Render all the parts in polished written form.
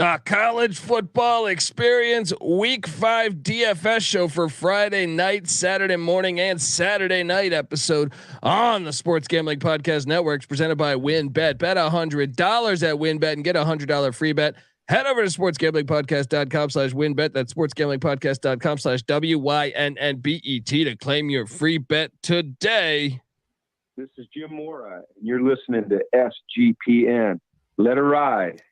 The college football experience week 5 DFS show for Friday night, Saturday morning, and Saturday night episode on the Sports Gambling Podcast Network, presented by WinBet. Bet $100 at WinBet and get a $100 free bet. Head over to sportsgamblingpodcast.com/winbet. That's sportsgamblingpodcast.com/WYNNBET to claim your free bet today. This is Jim Mora, and you're listening to SGPN. Let it ride.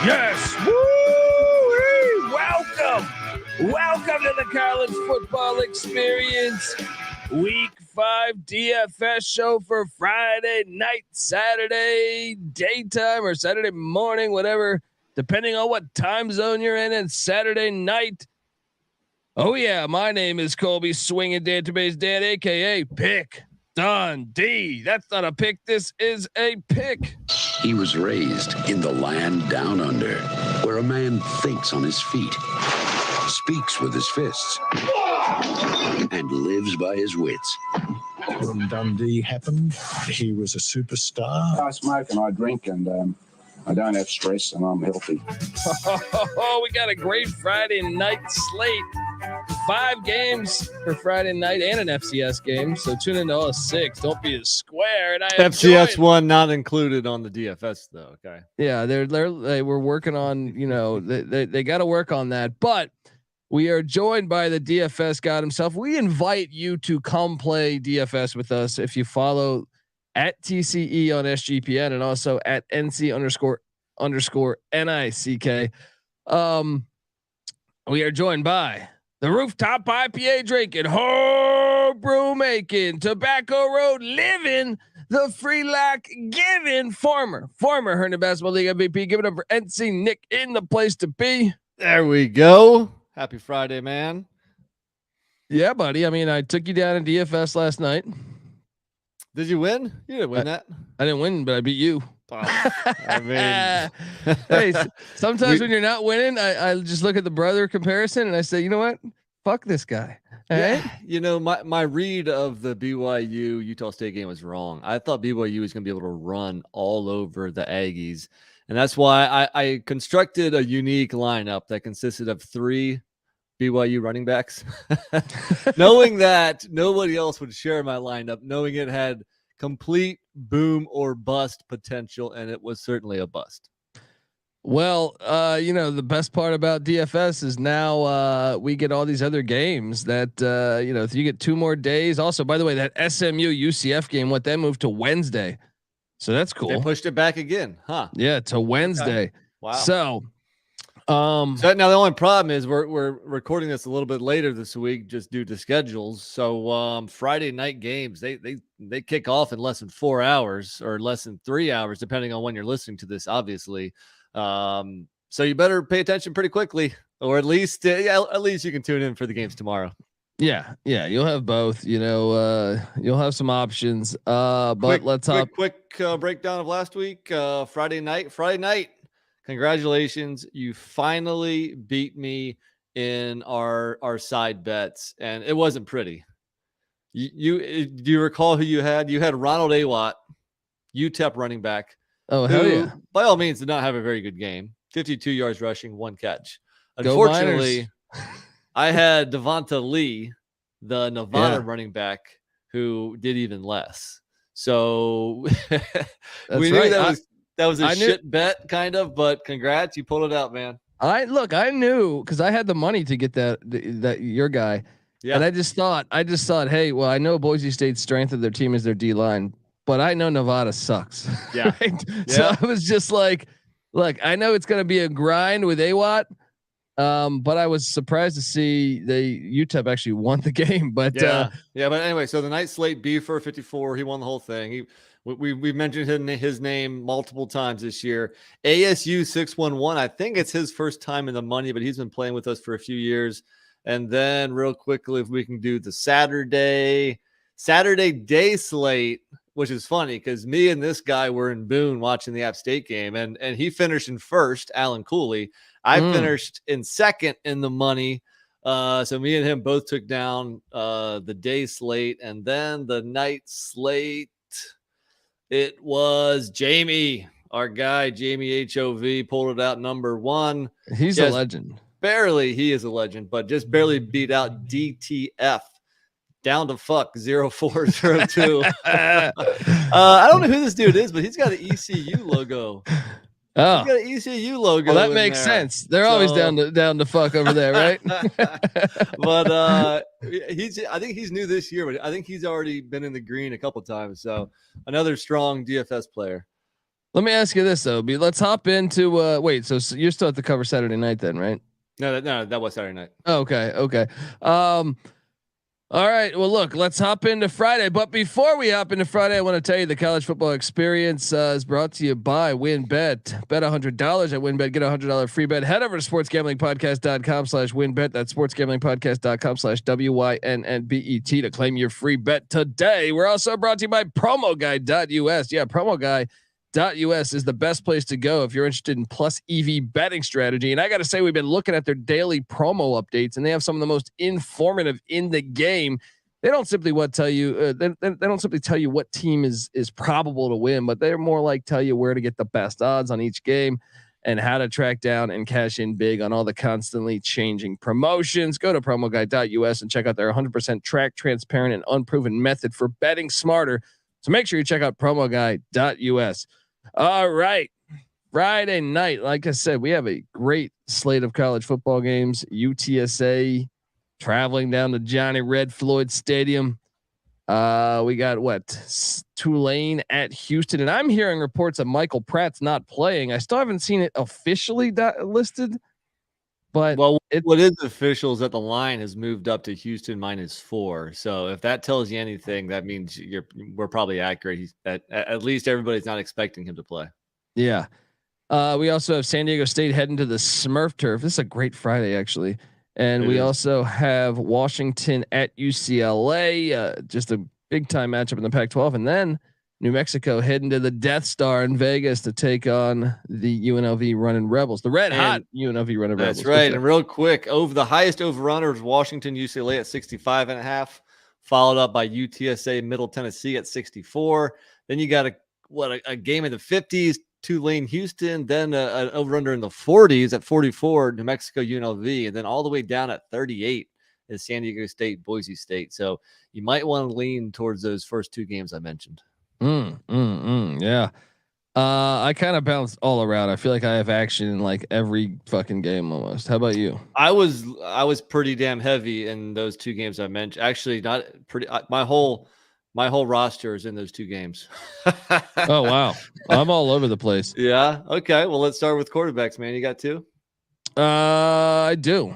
Yes. Woo! Welcome to the college football experience. Week 5 DFS show for Friday night, Saturday daytime, or Saturday morning, whatever, depending on what time zone you're in, and Saturday night. Oh yeah, my name is Colby Swinging Database Dan, aka Pick Dundee. That's not a pick. This is a pick. He was raised in the land down under, where a man thinks on his feet, speaks with his fists, and lives by his wits. When Dundee happened, he was a superstar. I smoke and I drink, and I don't have stress, and I'm healthy. Oh, we got a great Friday night slate. 5 games for Friday night and an FCS game. So tune into all 6. Don't be a square. And FCS one not included on the DFS though. Okay. Yeah, they were working on, they got to work on that. But we are joined by the DFS god himself. We invite you to come play DFS with us if you follow at TCE on SGPN and also at NC__NICK. We are joined by the rooftop IPA drinking, homebrew making, Tobacco Road living, the free lock giving, former Herndon Basketball League MVP. Give it up for NC Nick in the place to be. There we go. Happy Friday, man. Yeah, buddy. I mean, I took you down in DFS last night. Did you win? You didn't win that. I didn't win, but I beat you. Oh, I mean, hey, sometimes when you're not winning, I just look at the brother comparison and I say, you know what? Fuck this guy. All right? My read of the BYU Utah State game was wrong. I thought BYU was going to be able to run all over the Aggies. And that's why I constructed a unique lineup that consisted of 3 BYU running backs, knowing that nobody else would share my lineup, knowing it had complete boom or bust potential, and it was certainly a bust. Well, the best part about DFS is now we get all these other games that if you get 2 more days. Also, by the way, that SMU UCF game, that moved to Wednesday, so that's cool. They pushed it back again, huh? Yeah, to Wednesday. Okay. Wow. So now the only problem is we're recording this a little bit later this week just due to schedules. So Friday night games, they kick off in less than 4 hours or less than 3 hours, depending on when you're listening to this, obviously. So you better pay attention pretty quickly, or at least you can tune in for the games tomorrow. Yeah, you'll have both. You'll have some options. But let's quick breakdown of last week. Friday night. Congratulations. You finally beat me in our side bets, and it wasn't pretty. Do you recall who you had? You had Ronald Awatt, UTEP running back. Oh, hell yeah. By all means, did not have a very good game. 52 yards rushing, 1 catch. Unfortunately, I had Devonta Lee, the Nevada running back, who did even less. So we knew that was a shit bet, kind of, but congrats, you pulled it out, man. I knew because I had the money to get that your guy. Yeah. And I just thought, hey, well, I know Boise State's strength of their team is their D line, but I know Nevada sucks. Yeah. Right? Yeah. So I was just like, look, I know it's gonna be a grind with Awatt. But I was surprised to see UTEP actually won the game. But but anyway, so the night slate B for 54, he won the whole thing. He We've mentioned his name multiple times this year. ASU 611. I think it's his first time in the money, but he's been playing with us for a few years. And then real quickly, if we can do the Saturday day slate, which is funny because me and this guy were in Boone watching the App State game, and he finished in first, Alan Cooley. I finished in second in the money. So me and him both took down the day slate, and then the night slate. It was Jamie, our guy, Jamie HOV, pulled it out number one. He's a legend. Barely, he is a legend, but just barely beat out DTF down to 0402. I don't know who this dude is, but he's got an ECU logo. Oh, he's got an ECU logo. Well, that makes sense. They're always down to fuck over there, right? But I think he's new this year, but I think he's already been in the green a couple times. So another strong DFS player. Let me ask you this though, B. Let's hop into wait. So you're still at the cover Saturday night then, right? No, that was Saturday night. Okay. All right. Well, look, let's hop into Friday. But before we hop into Friday, I want to tell you the college football experience is brought to you by WinBet. Bet $100 at WinBet. Get $100 free bet. Head over to sportsgamblingpodcast.com/WinBet. That's sportsgamblingpodcast.com/WYNNBET to claim your free bet today. We're also brought to you by PromoGuy.us. Yeah, PromoGuy.us is the best place to go if you're interested in plus EV betting strategy. And I got to say, we've been looking at their daily promo updates, and they have some of the most informative in the game. They don't simply tell you they don't simply tell you what team is probable to win, but they're more like tell you where to get the best odds on each game and how to track down and cash in big on all the constantly changing promotions. Go to promoguy.us and check out their 100% track, transparent, and unproven method for betting smarter. So make sure you check out promoguy.us. All right. Friday night, like I said, we have a great slate of college football games. UTSA traveling down to Johnny Red Floyd Stadium. We got Tulane at Houston, and I'm hearing reports that Michael Pratt's not playing. I still haven't seen it officially listed, but what is official is that the line has moved up to Houston -4. So if that tells you anything, that means we're probably accurate. At least everybody's not expecting him to play. Yeah. We also have San Diego State heading to the Smurf turf. This is a great Friday, actually. And we also have Washington at UCLA, just a big time matchup in the Pac-12. And then New Mexico heading to the Death Star in Vegas to take on the UNLV running Rebels, the red hot UNLV running Rebels. That's right. And real quick, the highest over-runner is Washington UCLA at 65.5, followed up by UTSA Middle Tennessee at 64. Then you got a game in the 50s, Tulane Houston, then an over-under in the 40s at 44, New Mexico UNLV, and then all the way down at 38 is San Diego State Boise State. So you might want to lean towards those first two games I mentioned. Yeah. I kind of bounce all around. I feel like I have action in like every fucking game almost. How about you? I was pretty damn heavy in those two games I mentioned. Actually, not pretty. My whole roster is in those two games. Oh wow, I'm all over the place. Yeah. Okay. Well, let's start with quarterbacks, man. You got two? I do.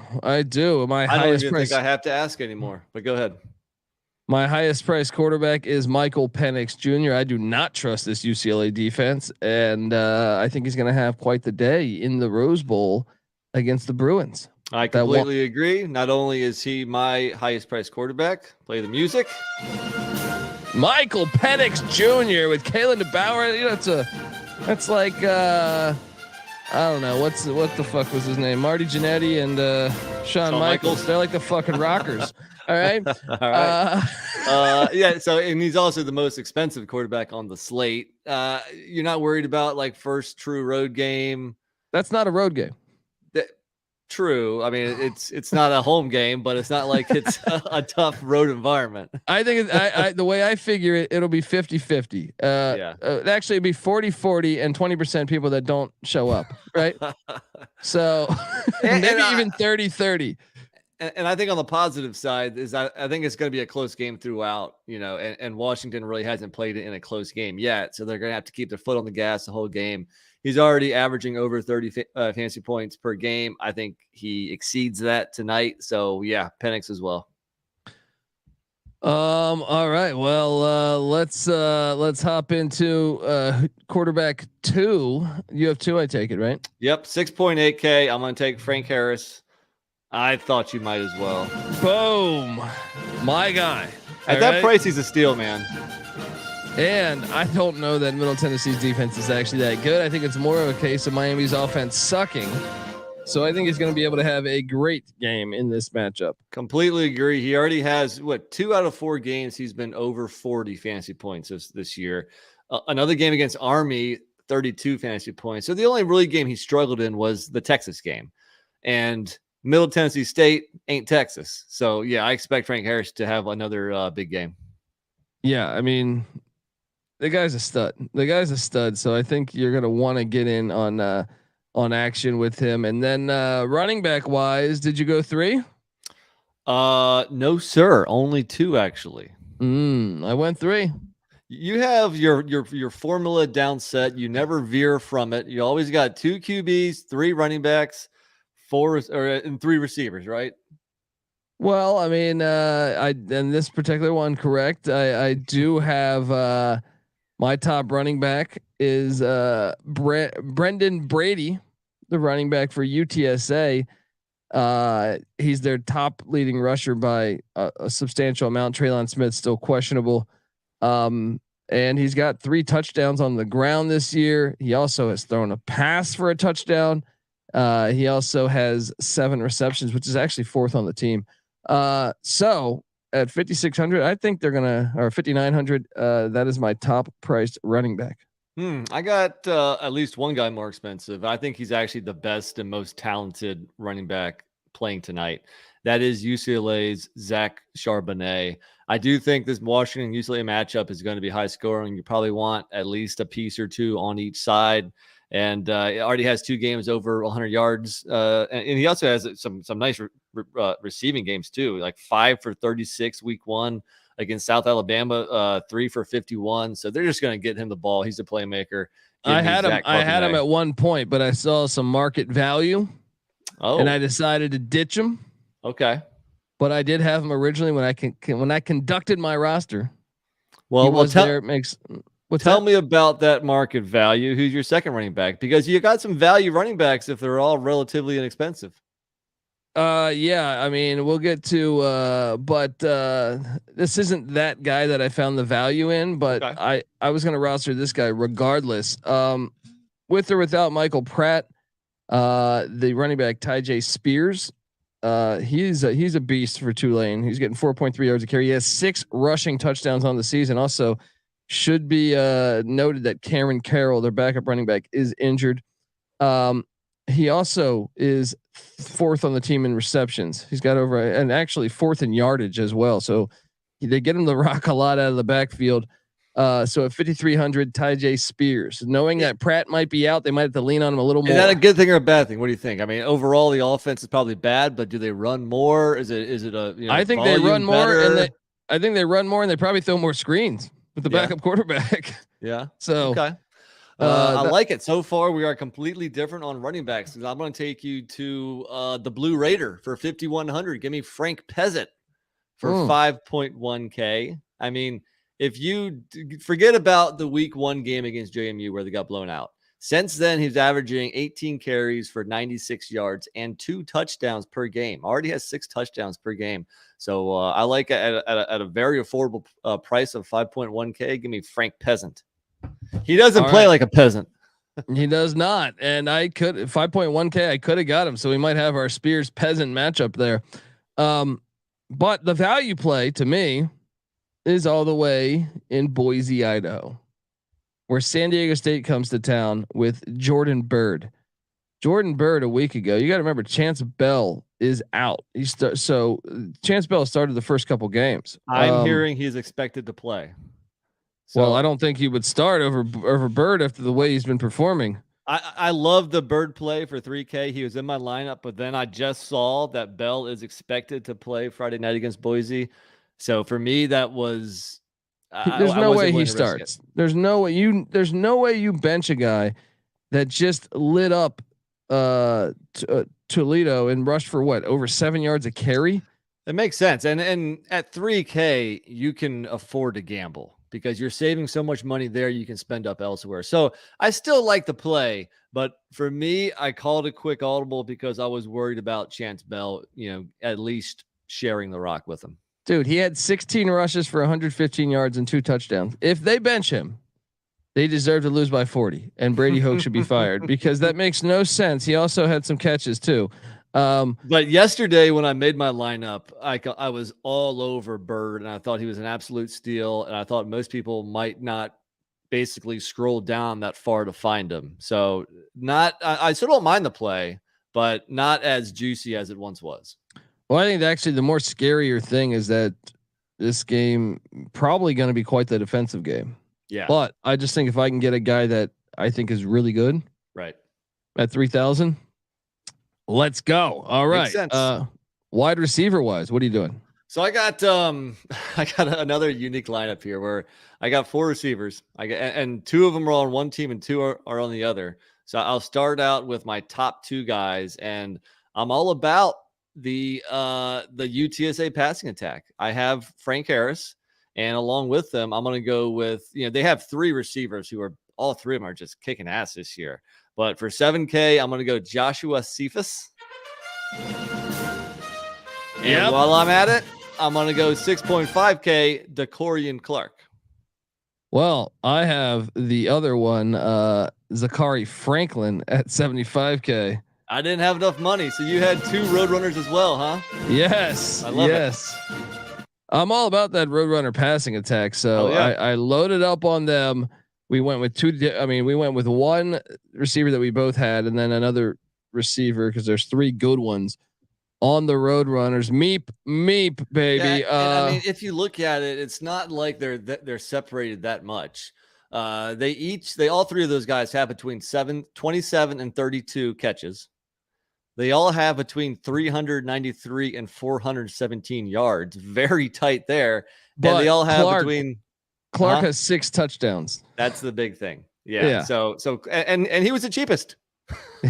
My highest price. Think I have to ask anymore, but go ahead. My highest price quarterback is Michael Penix Jr. I do not trust this UCLA defense, and I think he's going to have quite the day in the Rose Bowl against the Bruins. I completely agree. Not only is he my highest price quarterback, play the music. Michael Penix Jr. with Kalen DeBauer. You know, that's like I don't know what the fuck was his name? Marty Jannetty and Shawn Michaels. They're like the fucking Rockers. All right. All right. Yeah. So, and he's also the most expensive quarterback on the slate. You're not worried about like first true road game. That's not a road game. True. I mean, it's not a home game, but it's not like it's a tough road environment. I think the way I figure it, it'll be 50-50. Actually it'd be 40-40 and 20% people that don't show up. Right. So maybe even 30-30. And I think on the positive side is I think it's going to be a close game throughout, and Washington really hasn't played it in a close game yet. So they're going to have to keep their foot on the gas the whole game. He's already averaging over 30 fantasy points per game. I think he exceeds that tonight. So yeah, Penix as well. All right. Well, let's hop into quarterback 2. You have 2, I take it, right? Yep, 6.8K. I'm gonna take Frank Harris. I thought you might as well. Boom, my guy. At that price, he's a steal, man. And I don't know that Middle Tennessee's defense is actually that good. I think it's more of a case of Miami's offense sucking. So I think he's going to be able to have a great game in this matchup. Completely agree. He already has 2 out of 4 games. He's been over 40 fantasy points this year. Another game against Army, 32 fantasy points. So the only really game he struggled in was the Texas game, and Middle Tennessee State ain't Texas. So yeah, I expect Frank Harris to have another big game. Yeah. I mean, the guy's a stud. So I think you're going to want to get in on action with him. And then running back wise, did you go 3? No, sir. Only 2 actually. I went 3. You have your formula down set. You never veer from it. You always got 2 QBs, 3 running backs, 4 and 3 receivers, right? Well, I mean, and this particular one, correct. I do have my top running back is Brendan Brady, the running back for UTSA. He's their top leading rusher by a substantial amount. Traylon Smith still questionable. And he's got 3 touchdowns on the ground this year. He also has thrown a pass for a touchdown. He also has 7 receptions, which is actually 4th on the team. So at 5,600, I think they're or 5,900. That is my top priced running back. I got at least one guy more expensive. I think he's actually the best and most talented running back playing tonight. That is UCLA's Zach Charbonnet. I do think this Washington UCLA matchup is going to be high scoring. You probably want at least a piece or 2 on each side. And it already has 2 games over 100 yards. And he also has some nice receiving games too, like 5 for 36 week 1 against South Alabama, 3 for 51. So they're just going to get him the ball. He's a playmaker. I had him at one point, but I saw some market value. And I decided to ditch him. Okay. But I did have him originally when I conducted my roster. Well, tell me about that market value. Who's your second running back? Because you got some value running backs if they're all relatively inexpensive. Yeah, I mean, we'll get to but this isn't that guy that I found the value in, but okay. I was going to roster this guy regardless. With or without Michael Pratt, the running back Tyjae Spears, he's a beast for Tulane. He's getting 4.3 yards a carry. He has 6 rushing touchdowns on the season. Also, should be noted that Cameron Carroll, their backup running back, is injured. He also is 4th on the team in receptions. He's got and actually 4th in yardage as well. So they get him to rock a lot out of the backfield. So at 5,300, Tyjae Spears, knowing that Pratt might be out, they might have to lean on him a little more. Is that a good thing or a bad thing? What do you think? I mean, overall, the offense is probably bad, but do they run more? Is it a? I think they run more, and they probably throw more screens with the backup quarterback. Yeah. So okay. I like it. So far, we are completely different on running backs. I'm going to take you to the Blue Raider for 5,100. Give me Frank Peasant for 5.1K. I mean, if you forget about the week 1 game against JMU where they got blown out, since then he's averaging 18 carries for 96 yards and 2 touchdowns per game. Already has 6 touchdowns per game. So I like it at a very affordable price of 5.1K. Give me Frank Peasant. He doesn't play like a peasant. He does not. And I could 5.1K. I could have got him. So we might have our Spears Peasant matchup there. But the value play to me is all the way in Boise, Idaho, where San Diego State comes to town with Jordan Byrd. Jordan Byrd a week ago. You got to remember, Chance Bell is out. So Chance Bell started the first couple games. I'm hearing he's expected to play. So, well, I don't think he would start over Byrd after the way he's been performing. I love the Byrd play for 3K. He was in my lineup, but then I just saw that Bell is expected to play Friday night against Boise. So for me, that was there's no way he starts. There's no way you bench a guy that just lit up Toledo and rushed for over 7 yards a carry. It makes sense. And at 3K, you can afford to gamble because you're saving so much money there you can spend up elsewhere. So I still like the play, but for me, I called a quick audible because I was worried about Chance Bell, at least sharing the rock with him. Dude, he had 16 rushes for 115 yards and 2 touchdowns. If they bench him, they deserve to lose by 40, and Brady Hoke should be fired because that makes no sense. He also had some catches too. But yesterday when I made my lineup, I was all over Bird, and I thought he was an absolute steal, and I thought most people might not basically scroll down that far to find him. So I still don't mind the play, but not as juicy as it once was. Well, I think actually the more scarier thing is that this game probably going to be quite the defensive game. Yeah. But I just think if I can get a guy that I think is really good, right, at 3,000, let's go. All right. Wide receiver wise, what are you doing? So I got another unique lineup here where I got 4 receivers. And 2 of them are on one team and 2 are on the other. So I'll start out with my top 2 guys, and I'm all about the UTSA passing attack. I have Frank Harris, and along with them, I'm going to go with, they have 3 receivers who are, all 3 of them are just kicking ass this year. But for 7K, I'm going to go Joshua Cephas. And while I'm at it, I'm going to go 6.5K DeCorian Clark. Well, I have the other one, Zachary Franklin at 75K. I didn't have enough money, so you had 2 Roadrunners as well, huh? Yes. I love it. I'm all about that Roadrunner passing attack. So I loaded up on them. We went with 2. We went with one receiver that we both had, and then another receiver because there's 3 good ones on the Roadrunners. Meep, baby. Yeah, if you look at it, it's not like they're separated that much. They all 3 of those guys have between 27 and 32 catches. They all have between 393 and 417 yards. Very tight there. But and they all have Clark has 6 touchdowns. That's the big thing. Yeah. So and he was the cheapest.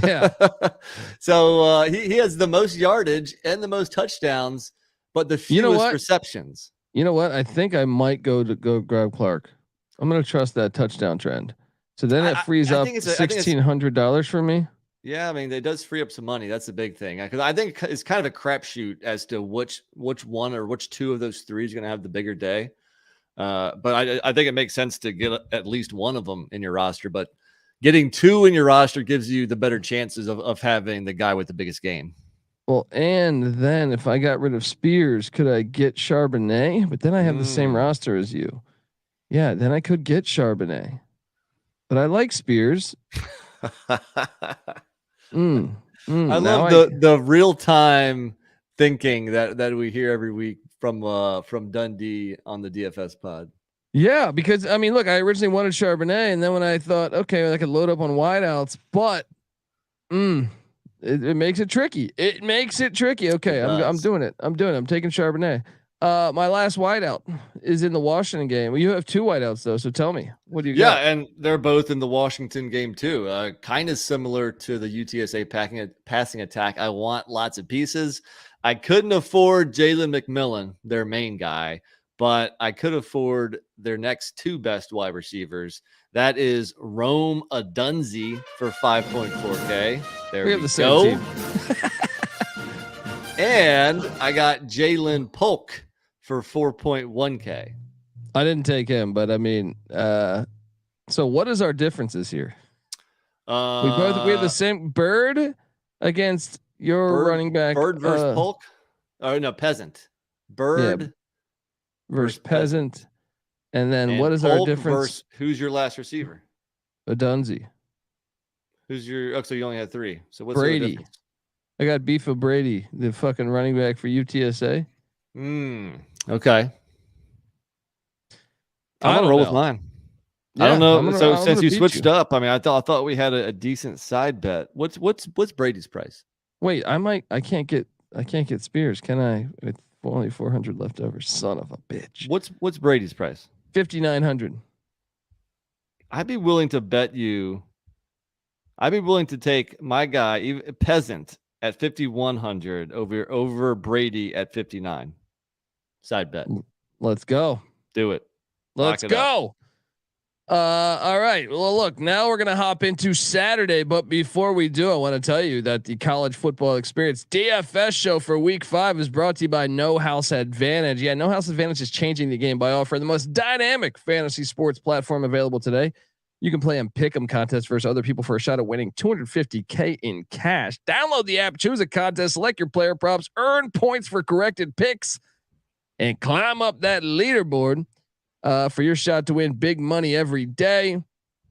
Yeah. So he has the most yardage and the most touchdowns, but the fewest receptions. You know what? I think I might go grab Clark. I'm going to trust that touchdown trend. So then it frees up $1,600 for me. Yeah, it does free up some money. That's the big thing, because I think it's kind of a crapshoot as to which one or which 2 of those 3 is going to have the bigger day. But I think it makes sense to get at least one of them in your roster. But getting 2 in your roster gives you the better chances of having the guy with the biggest game. Well, and then if I got rid of Spears, could I get Charbonnet? But then I have the same roster as you. Yeah, then I could get Charbonnet. But I like Spears. I love the real time thinking that we hear every week from Dundee on the DFS pod. Yeah, because look, I originally wanted Charbonnet, and then when I thought, okay, I could load up on wideouts, but it makes it tricky. It makes it tricky. Okay, I'm doing it. I'm taking Charbonnet. My last wideout is in the Washington game. Well, you have 2 wideouts though, so tell me, what do you got? Yeah, and they're both in the Washington game too. Kind of similar to the UTSA passing attack. I want lots of pieces. I couldn't afford Jalen McMillan, their main guy, but I could afford their next 2 best wide receivers. That is Rome Odunze for 5.4K. There we have the same team. And I got Jalen Polk for 4.1K. I didn't take him, but so what is our differences here? We have the same Bird against your running back. Bird versus Polk. Oh no, Peasant. Bird versus Peasant. And then what is Polk our difference? Who's your last receiver? Odunze. Who's your? Oh, so you only had 3. So what's Brady? The difference? I got beef of Brady, the fucking running back for UTSA. Okay. I'm gonna roll with mine. Yeah, I don't know. Since you switched up, I thought we had a decent side bet. What's Brady's price? Wait, I can't get Spears, can I? With only 400 left over. Son of a bitch. What's Brady's price? 5,900. I'd be willing to bet you. I'd be willing to take my guy, even Peasant, at 5,100 over Brady at 59. Side bet. Let's go. Do it. Let's go. All right. Well, look, now we're going to hop into Saturday. But before we do, I want to tell you that the College Football Experience DFS show for week 5 is brought to you by No House Advantage. Yeah, No House Advantage is changing the game by offering the most dynamic fantasy sports platform available today. You can play in pick'em contests versus other people for a shot at winning $250K in cash. Download the app, choose a contest, select your player props, earn points for corrected picks, and climb up that leaderboard for your shot to win big money every day.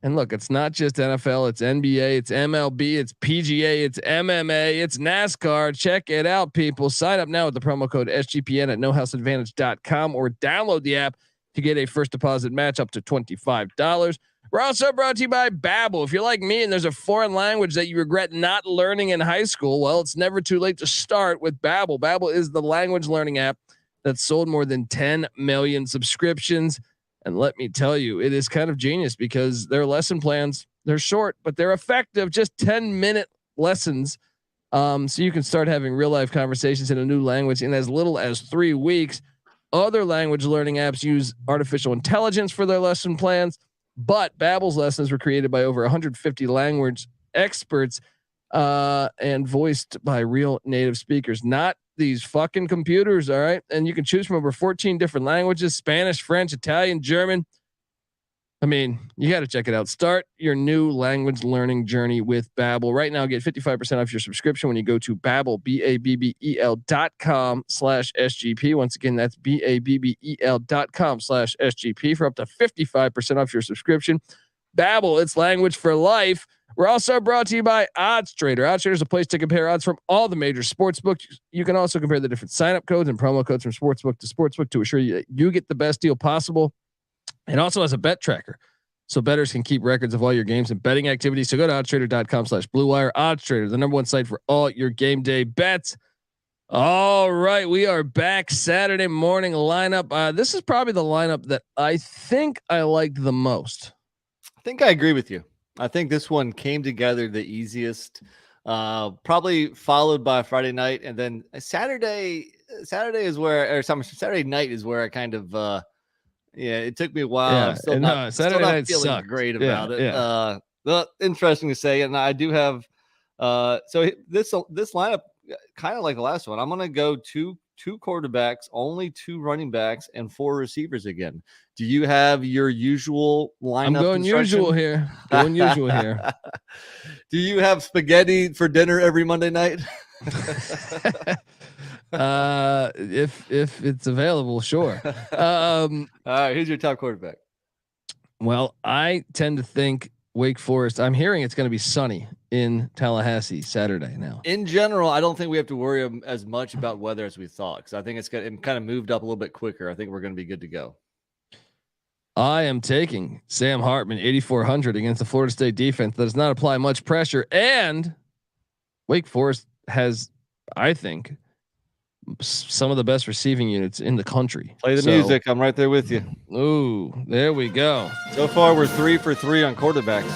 And look, it's not just NFL, it's NBA, it's MLB, it's PGA, it's MMA, it's NASCAR. Check it out, people. Sign up now with the promo code SGPN at nohouseadvantage.com or download the app to get a first deposit match up to $25. We're also brought to you by Babbel. If you're like me and there's a foreign language that you regret not learning in high school, well, it's never too late to start with Babbel. Babbel is the language learning app that's sold more than 10 million subscriptions. And let me tell you, it is kind of genius because their lesson plans, they're short, but they're effective, just 10-minute lessons. So you can start having real life conversations in a new language in as little as 3 weeks. Other language learning apps use artificial intelligence for their lesson plans, but Babbel's lessons were created by over 150 language experts and voiced by real native speakers, not these fucking computers. All right. And you can choose from over 14 different languages: Spanish, French, Italian, German. I mean, you got to check it out. Start your new language learning journey with Babbel right now. Get 55% off your subscription when you go to Babbel, BABBEL.com/SGP. Once again, that's BABBEL.com/SGP for up to 55% off your subscription. Babbel, it's language for life. We're also brought to you by Odds Trader. Odds Trader is a place to compare odds from all the major sports books. You can also compare the different sign-up codes and promo codes from sportsbook to sportsbook to assure you that you get the best deal possible. It also has a bet tracker, so bettors can keep records of all your games and betting activities. So go to oddstrader.com/Blue Wire. Odds Trader, the #1 site for all your game day bets. All right, we are back. Saturday morning lineup. This is probably the lineup that I think I liked the most. I think I agree with you. I think this one came together the easiest, probably followed by Friday night, and then Saturday is where, or Saturday night is where I kind of, it took me a while. Yeah, Saturday night feeling sucked. great about it. Yeah. Well, interesting to say, and I do have, so this lineup kind of like the last one. I'm gonna go two quarterbacks, only 2 running backs, and 4 receivers again. Do you have your usual lineup? I'm going usual here. Do you have spaghetti for dinner every Monday night? If it's available, sure. All right, who's your top quarterback? Well, I tend to think Wake Forest. I'm hearing it's going to be sunny in Tallahassee Saturday now. In general, I don't think we have to worry as much about weather as we thought, because I think it kind of moved up a little bit quicker. I think we're going to be good to go. I am taking Sam Hartman 8,400 against the Florida State defense that does not apply much pressure, and Wake Forest has, I think, some of the best receiving units in the country. Play the music. I'm right there with you. Ooh, there we go. So far, we're 3 for 3 on quarterbacks.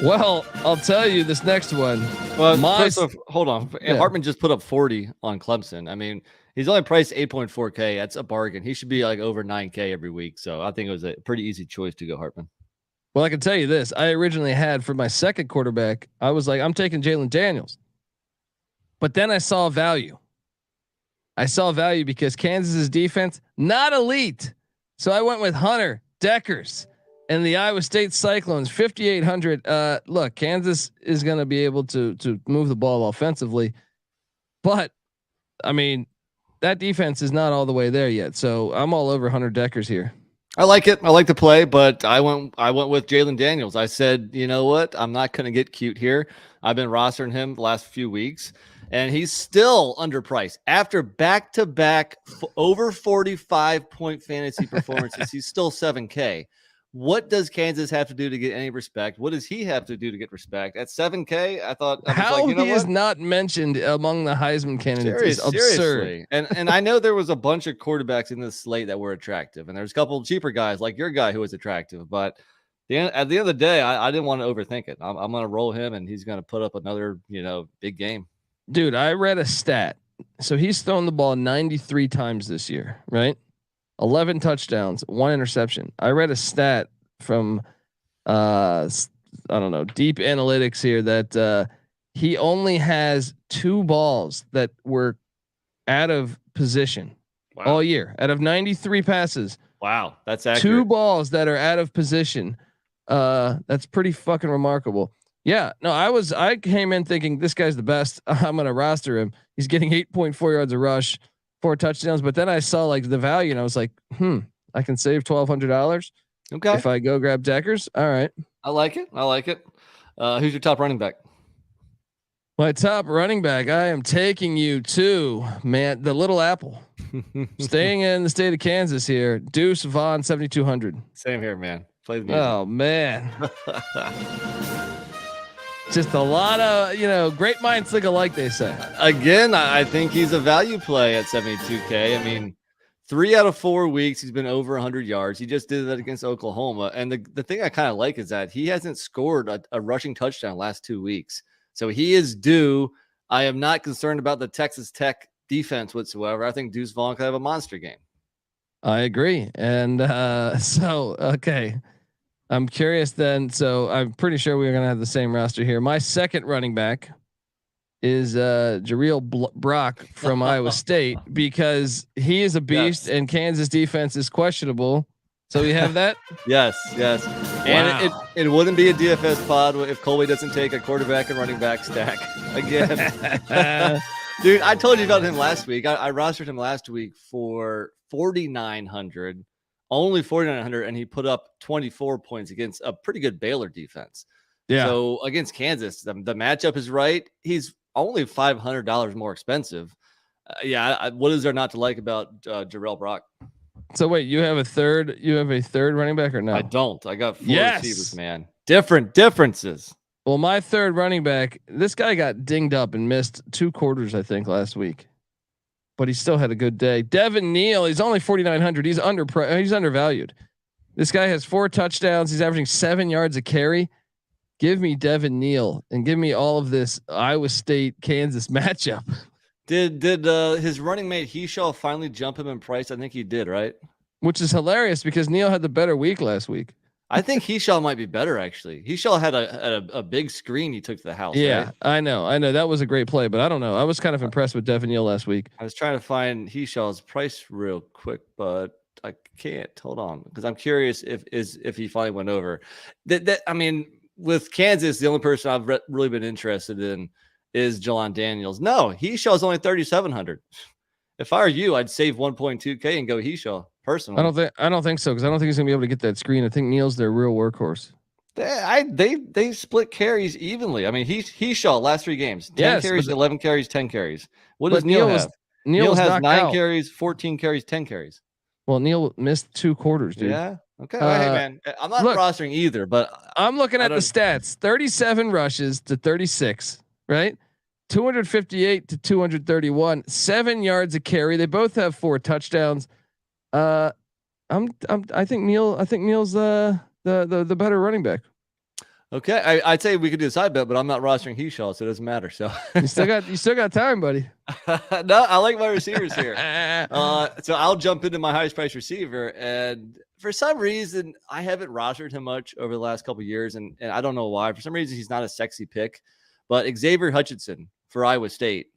Well, I'll tell you this next one. Well, first off, hold on. Yeah. Hartman just put up 40 on Clemson. I mean, he's only priced 8.4K. That's a bargain. He should be like over 9K every week. So I think it was a pretty easy choice to go Hartman. Well, I can tell you this. I originally had for my second quarterback, I was like, I'm taking Jalen Daniels. But then I saw value. Because Kansas's defense, not elite. So I went with Hunter Deckers and the Iowa State Cyclones, 5,800. Look, Kansas is going to be able to move the ball offensively, but I mean, that defense is not all the way there yet. So I'm all over Hunter Deckers here. I like it. I like the play, but I went with Jalen Daniels. I said, you know what? I'm not going to get cute here. I've been rostering him the last few weeks, and he's still underpriced after back-to-back over 45-point fantasy performances. He's still 7K. What does Kansas have to do to get any respect? What does he have to do to get respect? At 7K, I thought how he is not mentioned among the Heisman candidates is absurd. Seriously. And I know there was a bunch of quarterbacks in this slate that were attractive, and there's a couple of cheaper guys like your guy who was attractive, but At the end of the day, I didn't want to overthink it. I'm going to roll him, and he's going to put up another, big game. Dude, I read a stat. So he's thrown the ball 93 times this year, right? 11 touchdowns, 1 interception. I read a stat from, I don't know, deep analytics here that he only has 2 balls that were out of position all year. Out of 93 passes. Wow, that's accurate. 2 balls that are out of position. That's pretty fucking remarkable. Yeah, no, I came in thinking this guy's the best. I'm gonna roster him. He's getting 8.4 yards a rush, 4 touchdowns. But then I saw like the value, and I was like, I can save $1,200. Okay, if I go grab Deckers. All right, I like it. Who's your top running back? My top running back. I am taking you to the Little Apple. Staying in the state of Kansas here. Deuce Vaughn, 7,200. Same here, man. Play the music. Oh man. Just a lot of, great minds think alike, they say. Again, I think he's a value play at 72K. I mean, 3 out of 4 weeks, he's been over 100 yards. He just did that against Oklahoma. And the thing I kind of like is that he hasn't scored a rushing touchdown last 2 weeks. So he is due. I am not concerned about the Texas Tech defense whatsoever. I think Deuce Vaughn could have a monster game. I agree. And okay. I'm curious then. So I'm pretty sure we're going to have the same roster here. My second running back is Jareel Brock from Iowa State, because he is a beast and Kansas defense is questionable. So we have that. Yes. And it wouldn't be a DFS pod if Colby doesn't take a quarterback and running back stack again. Dude, I told you about him last week. I rostered him last week for 4,900. Only 4,900, and he put up 24 points against a pretty good Baylor defense. Yeah. So against Kansas, the matchup is right. He's only $500 more expensive. What is there not to like about Jareel Brock? So wait, you have a third running back or no? I don't. I got 4 receivers, man. Different differences. Well, my third running back, this guy got dinged up and missed 2 quarters, I think, last week. But he still had a good day. Devin Neal, he's only 4,900. He's undervalued. This guy has 4 touchdowns. He's averaging 7 yards a carry. Give me Devin Neal and give me all of this Iowa State Kansas matchup. Did his running mate Heshaw finally jump him in price? I think he did, right? Which is hilarious because Neal had the better week last week. I think Heshaw might be better actually. Heshaw had a big screen he took to the house. Yeah, right? I know. That was a great play, but I don't know. I was kind of impressed with Devin Neal last week. I was trying to find Heshaw's price real quick, but I can't. Hold on, because I'm curious if he finally went over. I mean, with Kansas, the only person I've really been interested in is Jelon Daniels. No, Heshaw's only 3,700. If I were you, I'd save 1.2K and go Heshaw personally. I don't think so, because I don't think he's gonna be able to get that screen. I think Neal's their real workhorse. They split carries evenly. I mean, Heshaw last 3 games, 10 carries, 11 carries, 10 carries. What does Neal have? Neal has 9 carries, 14 carries, 10 carries. Well, Neal missed 2 quarters, dude. Yeah. Okay. Well, hey man, I'm not rostering either, but I'm looking at the stats: 37 rushes to 36, right? 258 to 231, 7 yards a carry. They both have 4 touchdowns. I think Neal's the better running back. Okay, I'd say we could do a side bet, but I'm not rostering Heshaw, so it doesn't matter. So you still got time, buddy. No, I like my receivers here. So I'll jump into my highest price receiver, and for some reason I haven't rostered him much over the last couple of years, and I don't know why. For some reason he's not a sexy pick, but Xavier Hutchinson for Iowa State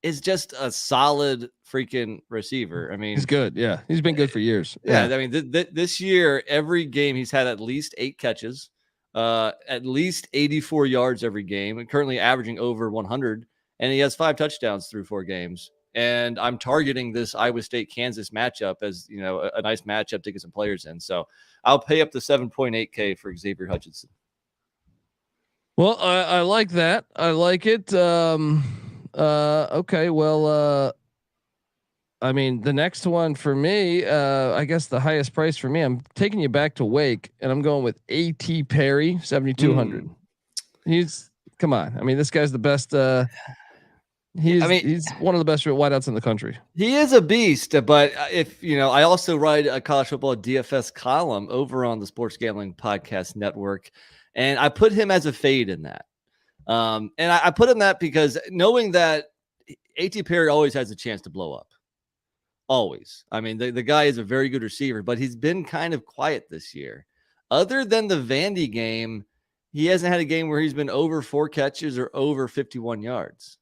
is just a solid freaking receiver. I mean, he's good. Yeah, he's been good for years. Yeah. I mean, this year every game he's had at least 8 catches. At least 84 yards every game, and currently averaging over 100, and he has 5 touchdowns through 4 games. And I'm targeting this Iowa State Kansas matchup as a nice matchup to get some players in. So I'll pay up to 7.8K for Xavier Hutchinson. Well, I like that. I like it. Okay. Well, I mean, the next one for me, I guess the highest price for me, I'm taking you back to Wake, and I'm going with A.T. Perry, 7,200. Come on. I mean, this guy's the best. He's one of the best wideouts in the country. He is a beast, but if I also write a college football DFS column over on the Sports Gambling Podcast Network, and I put him as a fade in that. And I put him that because knowing that A.T. Perry always has a chance to blow up. Always. I mean, the guy is a very good receiver, but he's been kind of quiet this year. Other than the Vandy game, he hasn't had a game where he's been over 4 catches or over 51 yards.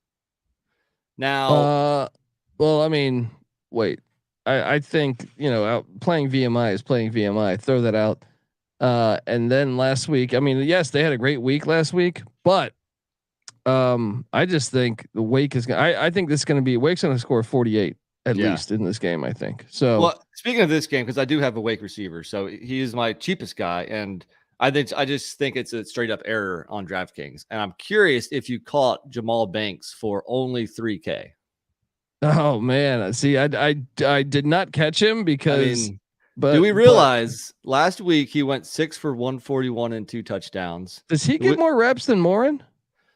Now, well, I mean, wait. I think playing VMI is playing VMI. Throw that out. And then last week, I mean, yes, they had a great week last week, but I just think the Wake is going to, I think this is going to be, Wake's going to score 48 at least in this game, I think. So, well, speaking of this game, because I do have a Wake receiver, so he is my cheapest guy. And I just think it's a straight up error on DraftKings. And I'm curious if you caught Jamal Banks for only $3K. Oh man. See, I did not catch him because, do we realize last week he went 6 for 141 and 2 touchdowns? Does he get more reps than Morin?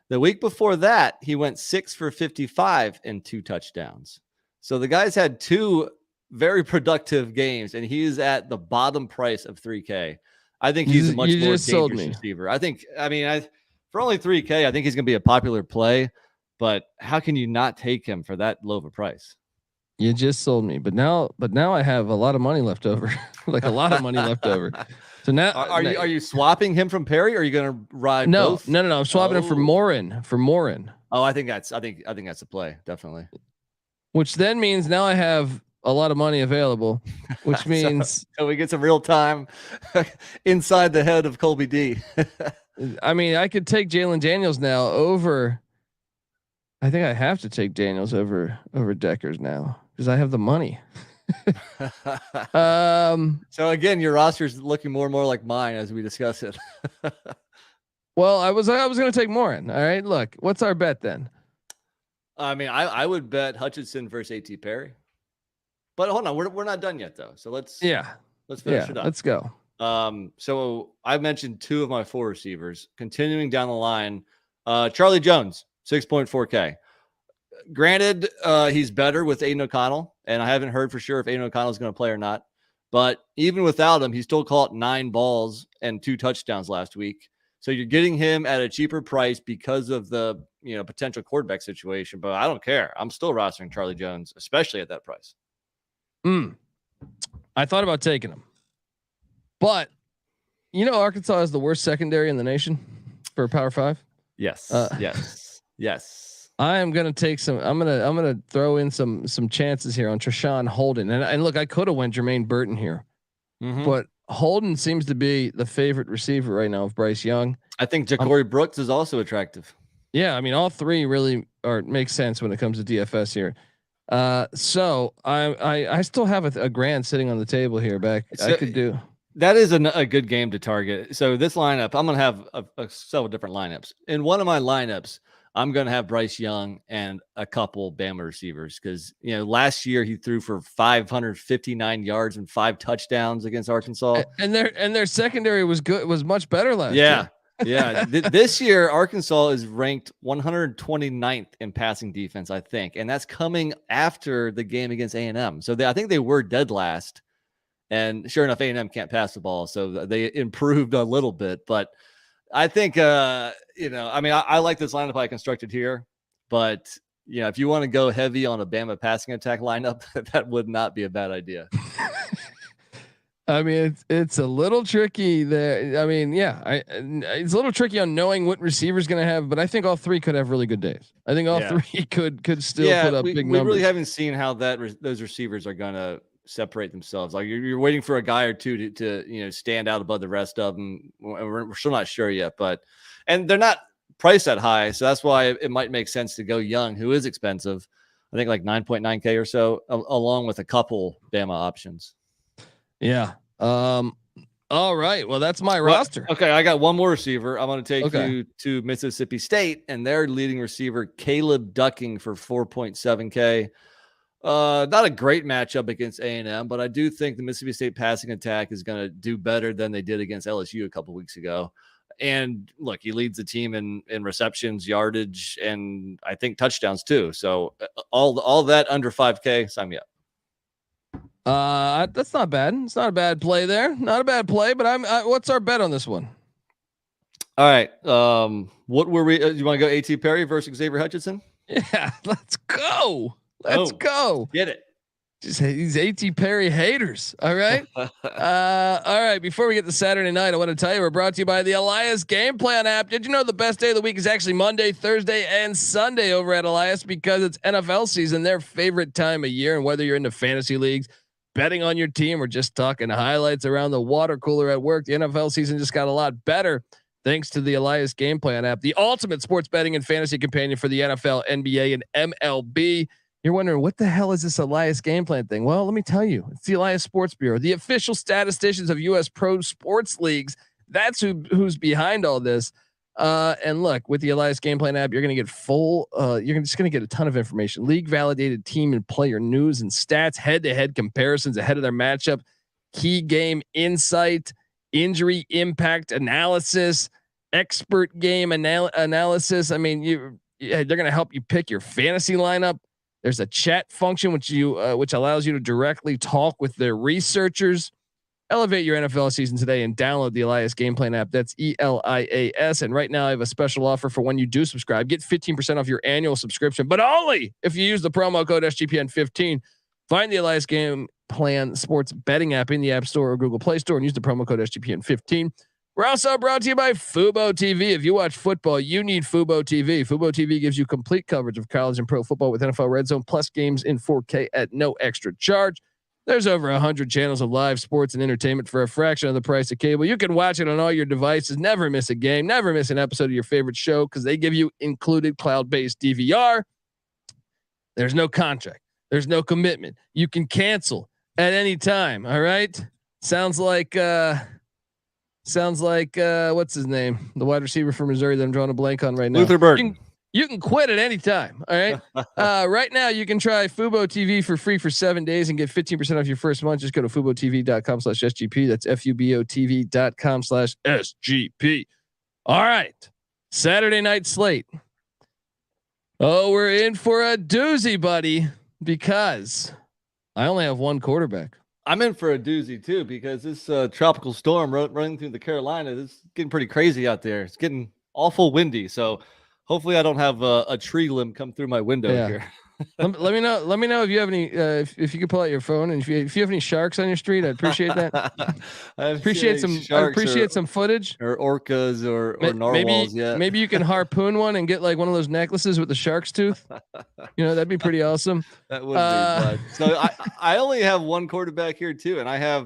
The week before that, he went 6 for 55 and 2 touchdowns. So the guy's had 2 very productive games, and he's at the bottom price of $3K. I think he's a much more dangerous receiver. For only $3K, I think he's going to be a popular play. But how can you not take him for that low of a price? You just sold me, but now I have a lot of money left over, like a lot of money left over. So now, are you swapping him from Perry? Or are you going to ride? Both? No. I'm swapping him for Morin. Oh, I think that's a play, definitely. Which then means now I have a lot of money available, which means so we get some real time inside the head of Colby D. I mean, I could take Jalen Daniels now over. I think I have to take Daniels over Deckers now because I have the money. So again, your roster is looking more and more like mine as we discuss it. Well, I was going to take Morin. All right, look, what's our bet then? I mean, I would bet Hutchinson versus A.T. Perry, but hold on, we're not done yet though. So let's finish it up. Let's go. So I mentioned 2 of my 4 receivers. Continuing down the line, Charlie Jones, 6.4K. Granted, he's better with Aiden O'Connell, and I haven't heard for sure if Aiden O'Connell is going to play or not. But even without him, he still caught 9 balls and 2 touchdowns last week. So you're getting him at a cheaper price because of the potential quarterback situation. But I don't care. I'm still rostering Charlie Jones, especially at that price. I thought about taking him, but Arkansas is the worst secondary in the nation for Power 5. Yes. Yes. I am going to take some. I'm going to throw in some chances here on Treshawn Holden. And look, I could have went Jermaine Burton here, but Holden seems to be the favorite receiver right now of Bryce Young. I think Ja'Cory Brooks is also attractive. Yeah, I mean, all 3 really make sense when it comes to DFS here. So I still have a grand sitting on the table here. I could do. That is a good game to target. So this lineup, I'm going to have several different lineups. In one of my lineups, I'm going to have Bryce Young and a couple Bama receivers because last year he threw for 559 yards and 5 touchdowns against Arkansas. And their secondary was good, was much better last year. Yeah. This year Arkansas is ranked 129th in passing defense, I think, and that's coming after the game against A&M. So I think they were dead last, and sure enough, A&M can't pass the ball, so they improved a little bit, but. I think, I like this lineup I constructed here, but if you want to go heavy on a Bama passing attack lineup, that would not be a bad idea. I mean, it's a little tricky there. I mean, it's a little tricky on knowing what receiver's going to have, but I think all 3 could have really good days. I think all 3 could still put up big numbers. We really haven't seen how those receivers are going to separate themselves. Like you're waiting for a guy or 2 to stand out above the rest of them. We're still not sure yet, and they're not priced that high, so that's why it might make sense to go Young, who is expensive. I think like 9.9K or so, along with a couple Bama options. Yeah. All right. Well, that's my roster. Okay, I got one more receiver. I'm going to take you to Mississippi State and their leading receiver Caleb Ducking for 4.7K. Not a great matchup against A&M, but I do think the Mississippi State passing attack is going to do better than they did against LSU a couple weeks ago. And look, he leads the team in receptions, yardage, and I think touchdowns too. So all that under 5K, sign me up. That's not bad. It's not a bad play there. Not a bad play, but what's our bet on this one? All right. What were we? You want to go A.T. Perry versus Xavier Hutchinson? Yeah, let's go. Let's go. Get it. Just these A.T. Perry haters. All right. All right. Before we get to Saturday night, I want to tell you we're brought to you by the Elias Game Plan app. Did you know the best day of the week is actually Monday, Thursday, and Sunday over at Elias because it's NFL season, their favorite time of year. And whether you're into fantasy leagues, betting on your team, or just talking highlights around the water cooler at work, the NFL season just got a lot better thanks to the Elias Game Plan app, the ultimate sports betting and fantasy companion for the NFL, NBA, and MLB. You're wondering, what the hell is this Elias Game Plan thing? Well, let me tell you, it's the Elias Sports Bureau, the official statisticians of U.S. pro sports leagues. That's who's behind all this. And look, with the Elias Game Plan app, you're going to get you're just going to get a ton of information, league validated team and player news and stats, head-to-head comparisons ahead of their matchup, key game insight, injury impact analysis, expert game analysis. I mean, they're going to help you pick your fantasy lineup. There's a chat function which allows you to directly talk with their researchers. Elevate your NFL season today and download the Elias Game Plan app. That's ELIAS. And right now I have a special offer for when you do subscribe. Get 15% off your annual subscription, but only if you use the promo code SGPN15. Find the Elias Game Plan sports betting app in the App Store or Google Play Store and use the promo code SGPN15. We're also brought to you by Fubotv. If you watch football, you need Fubotv. Fubotv gives you complete coverage of college and pro football with NFL Red Zone plus games in 4K at no extra charge. There's over 100 channels of live sports and entertainment for a fraction of the price of cable. You can watch it on all your devices. Never miss a game. Never miss an episode of your favorite show because they give you included cloud-based DVR. There's no contract. There's no commitment. You can cancel at any time. All right. Sounds like what's his name? The wide receiver from Missouri that I'm drawing a blank on right now. Luther Burton. You can quit at any time. All right. Right now you can try Fubotv for free for 7 days and get 15% off your first month. Just go to FuboTV.com/SGP. That's FUBOTV.com/SGP. All right. Saturday night slate. Oh, we're in for a doozy, buddy, because I only have one quarterback. I'm in for a doozy too, because this tropical storm running through the Carolinas is getting pretty crazy out there. It's getting awful windy. So hopefully I don't have a tree limb come through my window here. let me know. Let me know if you have any. If you could pull out your phone, and if you have any sharks on your street, I'd appreciate that. I appreciate some footage or orcas or narwhals. Maybe you can harpoon one and get like one of those necklaces with the shark's tooth. You know, that'd be pretty awesome. That would be fun. So I only have one quarterback here too, and I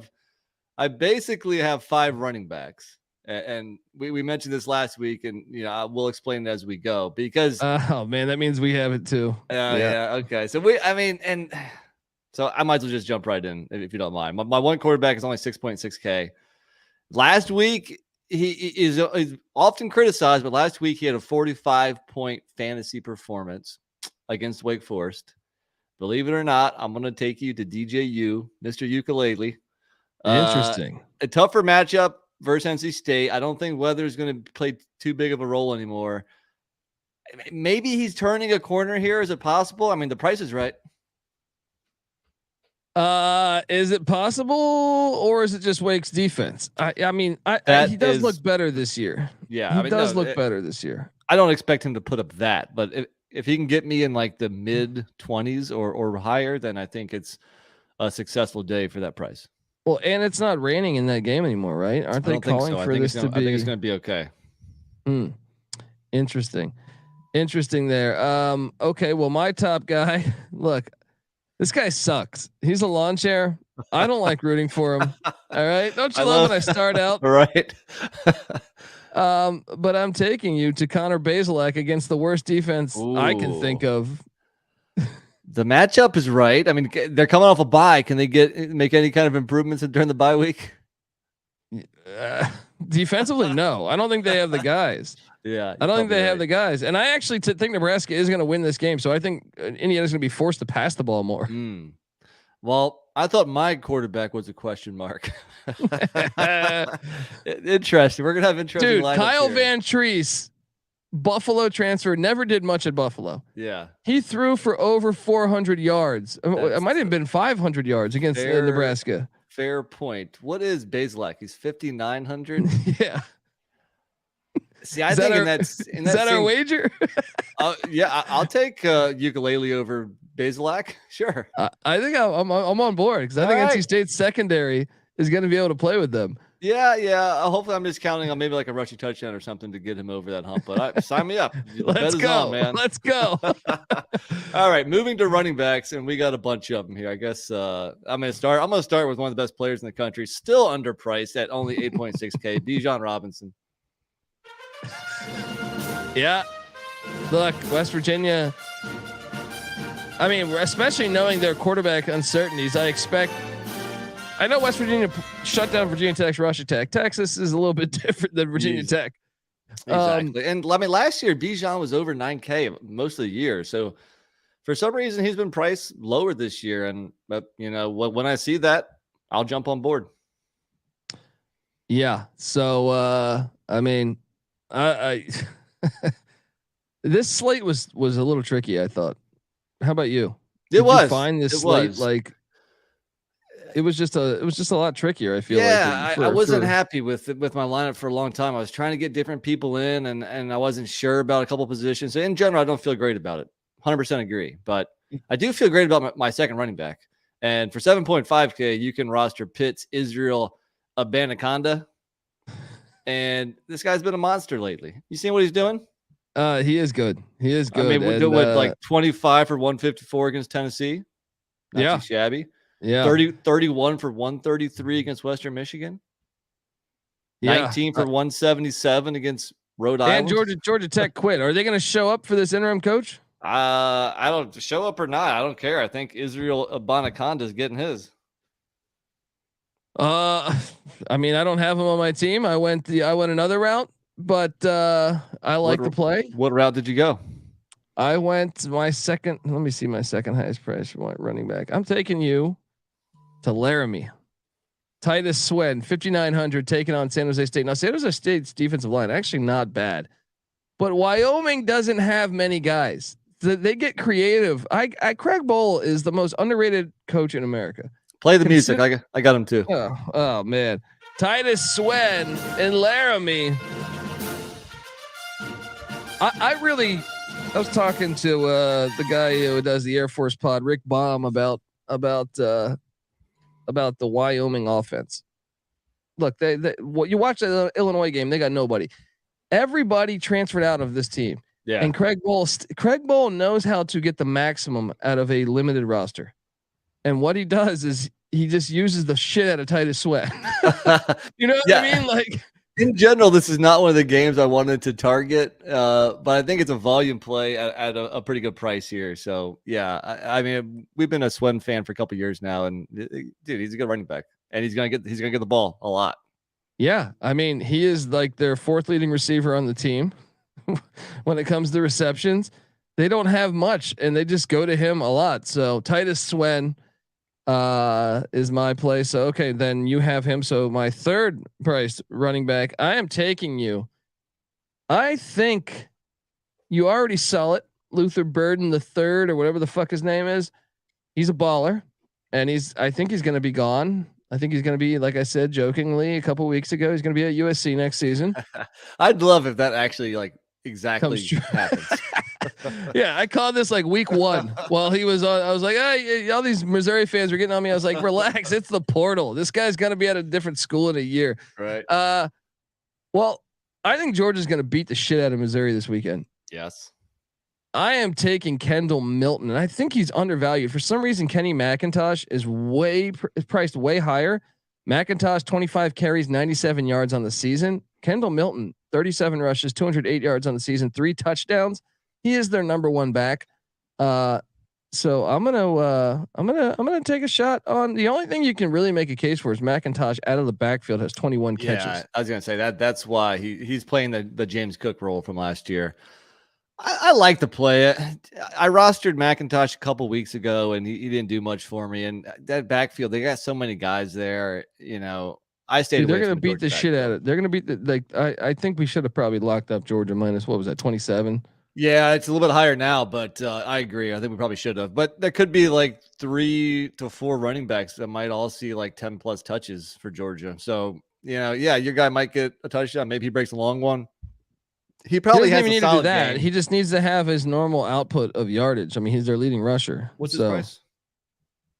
basically have 5 running backs. And we mentioned this last week, and we'll explain it as we go because oh man, that means we have it too. Yeah. Okay. So so I might as well just jump right in if you don't mind. My one quarterback is only 6.6K. Last week he is often criticized, but last week he had a 45-point fantasy performance against Wake Forest. Believe it or not, I'm going to take you to DJU, Mr. Ukulele. Interesting. A tougher matchup versus NC State. I don't think weather is going to play too big of a role anymore. Maybe he's turning a corner here. Is it possible? I mean, the price is right. Is it possible, or is it just Wake's defense? I mean, he does look better this year. Yeah, he does look better this year. I don't expect him to put up that, but if he can get me in like the mid 20s or higher, then I think it's a successful day for that price. Well, and it's not raining in that game anymore, right? Aren't they calling for this to be? I think it's going to be okay. Interesting there. Okay, well, my top guy, look, this guy sucks. He's a lawn chair. I don't like rooting for him. All right, don't you love when I start out? Right. But I'm taking you to Connor Basilak against the worst defense I can think of. The matchup is right. I mean, they're coming off a bye. Can they make any kind of improvements during the bye week? Defensively, no. I don't think they have the guys. Yeah, I don't think they have the guys. And I actually think Nebraska is going to win this game. So I think Indiana's going to be forced to pass the ball more. Well, I thought my quarterback was a question mark. Interesting. We're gonna have interesting. Dude, lineups Kyle here. Van Treese, Buffalo transfer, never did much at Buffalo. Yeah. He threw for over 400 yards. It might have been 500 yards against Nebraska. Fair point. What is Basilak? He's 5,900. Yeah. See, I think in that our wager? Yeah, I'll take Ukulele over Basilak. Sure. I think I'm on board because I think NC State's secondary is going to be able to play with them. Yeah. Hopefully, I'm just counting on maybe like a rushing touchdown or something to get him over that hump. But sign me up. Let's go, man. Let's go. All right, moving to running backs, and we got a bunch of them here. I guess I'm going to start. I'm going to start with one of the best players in the country, still underpriced at only 8.6K. Bijan Robinson. Yeah. Look, West Virginia. I mean, especially knowing their quarterback uncertainties, I know West Virginia shut down Virginia Tech's rush attack. Texas is a little bit different than Virginia Tech. Exactly. And I mean, last year, Bijan was over 9K most of the year. So for some reason, he's been priced lower this year. And, when I see that, I'll jump on board. Yeah. So, I mean, I this slate was a little tricky, I thought. How about you? Did you find this slate like it was just a lot trickier, I feel like. Yeah, I wasn't happy with my lineup for a long time. I was trying to get different people in and I wasn't sure about a couple positions. So in general, I don't feel great about it. 100% agree, but I do feel great about my second running back. And for 7.5K, you can roster Pitts, Israel, Abanaconda. And this guy's been a monster lately. You seen what he's doing? He is good. He is good. I mean, we're doing like 25 for 154 against Tennessee. Not too shabby. Yeah. 31 for 133 against Western Michigan. 19 for 177 against Rhode Island. And Georgia Tech quit. Are they going to show up for this interim coach? I don't show up or not. I don't care. I think Israel Abanaconda is getting his. I mean, I don't have him on my team. I went another route, but I like the play. What route did you go? I went my second. Let me see my second highest price for running back. I'm taking you to Laramie. Titus Swen, 5,900, taking on San Jose State. Now, San Jose State's defensive line actually not bad, but Wyoming doesn't have many guys. They get creative. Craig Bowl is the most underrated coach in America. Play the music. I got him too. Oh man, Titus Swen in Laramie. I was talking to the guy who does the Air Force pod, Rick Baum, about the Wyoming offense. Look, you watch the Illinois game, they got nobody. Everybody transferred out of this team. Yeah. And Craig Bowl knows how to get the maximum out of a limited roster. And what he does is he just uses the shit out of Titus Sweat. You know what I mean? Like, in general, this is not one of the games I wanted to target, but I think it's a volume play at a pretty good price here. So yeah, I mean, we've been a Swen fan for a couple of years now, and dude, he's a good running back, and he's gonna get the ball a lot. Yeah, I mean, he is like their fourth leading receiver on the team. When it comes to receptions, they don't have much, and they just go to him a lot. So Titus Swen is my play. So okay, then you have him. So my third price running back, I am taking you. I think you already saw it. Luther Burden the third, or whatever the fuck his name is. He's a baller, and I think he's going to be gone. I think he's going to be, like I said jokingly a couple weeks ago, he's going to be at USC next season. I'd love if that actually exactly happens. Yeah, I called this like week one while he was on. I was like, hey, all these Missouri fans were getting on me. I was like, relax, it's the portal. This guy's gonna be at a different school in a year. Right. Well, I think Georgia's gonna beat the shit out of Missouri this weekend. Yes. I am taking Kendall Milton, and I think he's undervalued. For some reason, Kenny McIntosh is priced way higher. McIntosh 25 carries, 97 yards on the season. Kendall Milton 37 rushes, 208 yards on the season, 3 touchdowns. He is their number one back. So I'm gonna take a shot on the only thing you can really make a case for is McIntosh out of the backfield has 21 catches. Yeah, I was gonna say that's why he's playing the James Cook role from last year. I like to play it. I rostered McIntosh a couple weeks ago, and he didn't do much for me. And that backfield, they got so many guys there. I stayed Dude, away. they're gonna from the beat the Georgia shit backfield. out of. They're gonna beat I think we should have probably locked up Georgia minus, what was that, 27? Yeah, it's a little bit higher now, but I agree. I think we probably should have. But there could be like 3 to 4 running backs that might all see like 10 plus touches for Georgia. So your guy might get a touchdown. Maybe he breaks a long one. He probably doesn't has even a need to do solid that. game. He just needs to have his normal output of yardage. I mean, he's their leading rusher. What's his price?